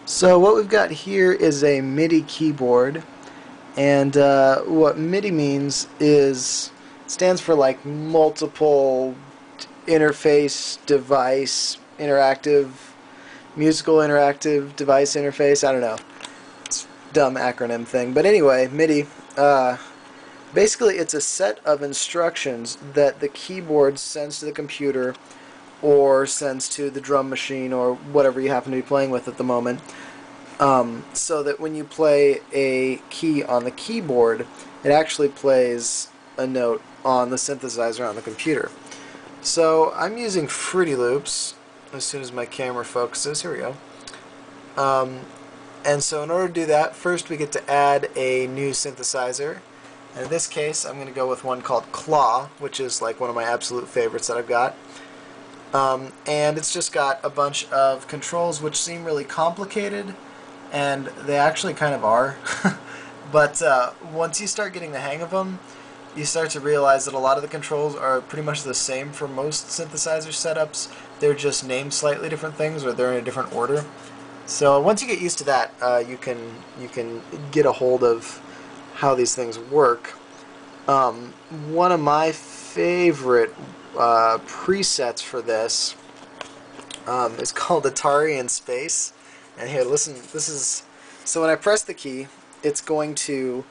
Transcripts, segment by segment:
So what we've got here is a MIDI keyboard, and what MIDI means is stands for like multiple interface device interactive musical interactive device interface. I don't know. It's a dumb acronym thing, but anyway, MIDI. Basically, it's a set of instructions that the keyboard sends to the computer or sends to the drum machine or whatever you happen to be playing with at the moment, so that when you play a key on the keyboard, it actually plays a note on the synthesizer on the computer. So I'm using Fruity Loops as soon as my camera focuses. Here we go. And so in order to do that, first we get to add a new synthesizer. And in this case, I'm going to go with one called Claw, which is like one of my absolute favorites that I've got. And it's just got a bunch of controls which seem really complicated, and they actually kind of are. But once you start getting the hang of them, you start to realize that a lot of the controls are pretty much the same for most synthesizer setups. They're just named slightly different things, or they're in a different order. So once you get used to that, you can get a hold of how these things work. One of my favorite presets for this is called Atari in Space. And here, listen, this is, so when I press the key, it's going to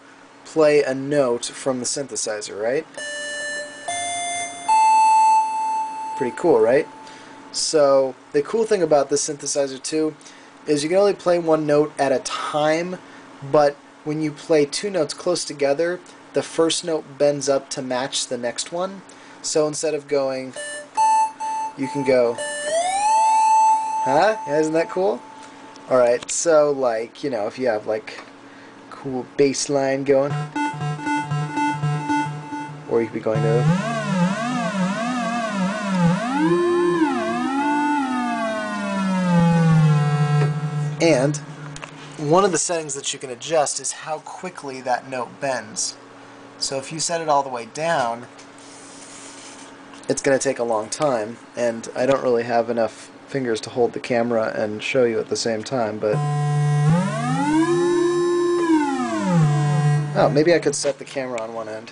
play a note from the synthesizer, right? Pretty cool, right? So the cool thing about this synthesizer too is you can only play one note at a time, but when you play two notes close together, the first note bends up to match the next one. So instead of going, you can go, huh? Yeah, isn't that cool? Alright, so like, you know, if you have like cool bass line going, or you could be going to, and one of the settings that you can adjust is how quickly that note bends. So if you set it all the way down, it's going to take a long time, and I don't really have enough fingers to hold the camera and show you at the same time, but oh, maybe I could set the camera on one end.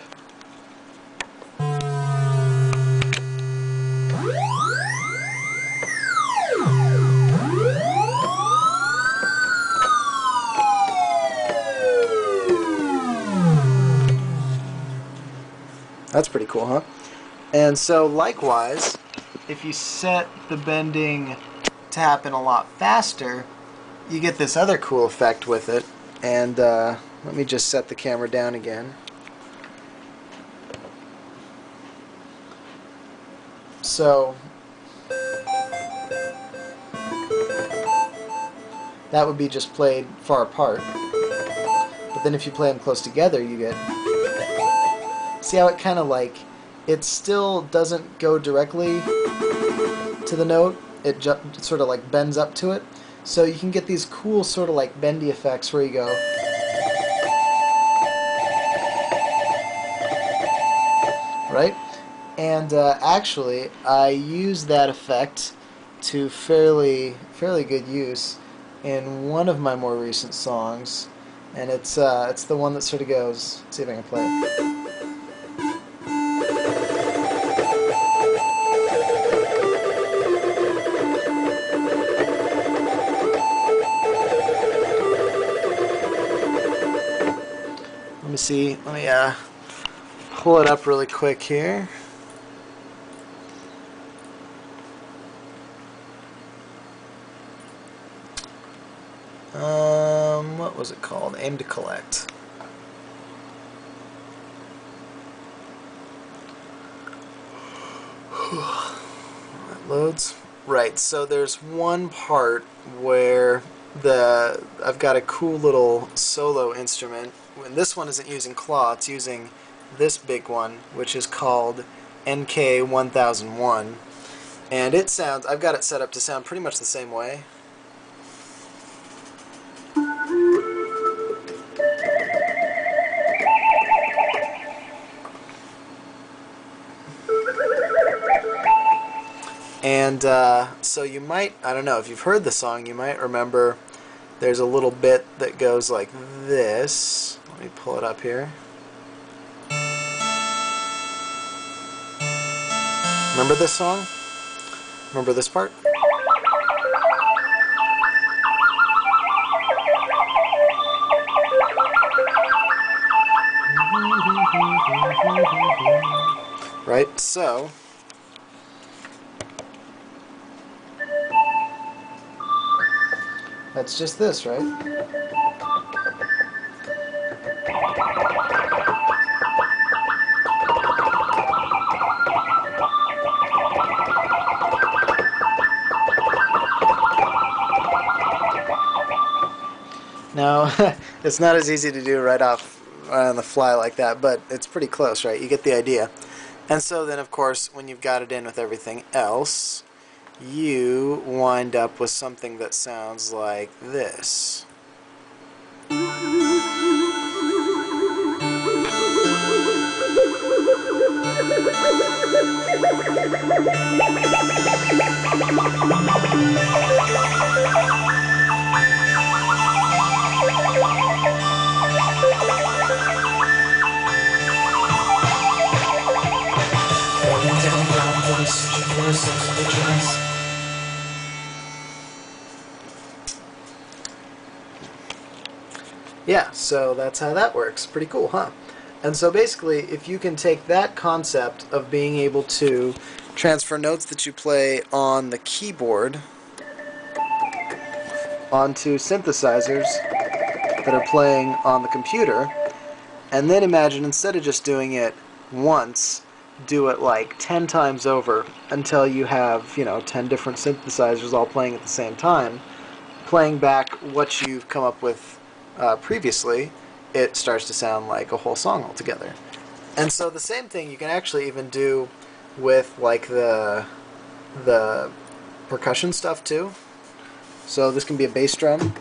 That's pretty cool, huh? And so likewise, if you set the bending to happen a lot faster, you get this other cool effect with it. And let me just set the camera down again. So that would be just played far apart. But then if you play them close together, you get, see how it kind of like, it still doesn't go directly to the note, it sort of like bends up to it. So you can get these cool sort of like bendy effects where you go, right? And actually, I use that effect to fairly good use in one of my more recent songs, and it's the one that sort of goes, let's see if I can play it. Let me see, let me pull it up really quick here. What was it called? Aim to Collect. That loads. Right, so there's one part where I've got a cool little solo instrument. And this one isn't using claw, it's using this big one, which is called NK1001. And it sounds, I've got it set up to sound pretty much the same way. And so you might, I don't know, if you've heard the song, you might remember there's a little bit that goes like this. Let me pull it up here. Remember this song? Remember this part? Right? So, that's just this, right? Now, it's not as easy to do right on the fly like that, but it's pretty close, right? You get the idea. And so then, of course, when you've got it in with everything else, you wind up with something that sounds like this. Yeah, so that's how that works. Pretty cool, huh? And so basically, if you can take that concept of being able to transfer notes that you play on the keyboard onto synthesizers that are playing on the computer, and then imagine, instead of just doing it once, do it like 10 times over until you have, 10 different synthesizers all playing at the same time, playing back what you've come up with previously, it starts to sound like a whole song altogether. And so the same thing you can actually even do with like the percussion stuff too. So this can be a bass drum.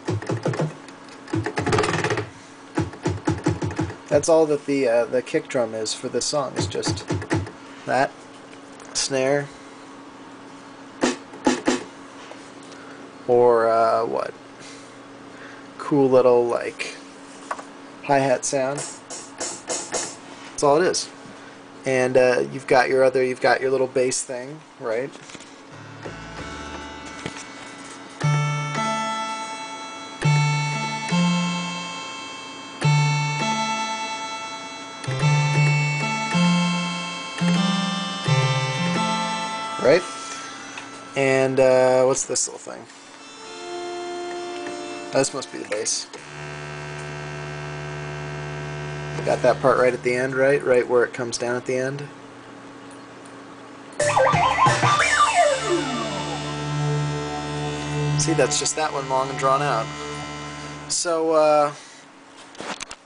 That's all that the kick drum is for this song. It's just that snare, or what? Cool little like hi-hat sound. That's all it is. And you've got your little bass thing, right? Right? And what's this little thing? This must be the bass. Got that part right at the end, right? Right where it comes down at the end. See, that's just that one long and drawn out. So,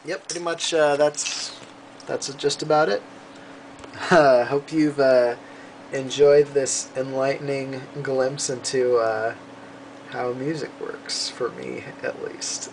yep, pretty much that's just about it. Hope you've enjoyed this enlightening glimpse into how music works, for me at least.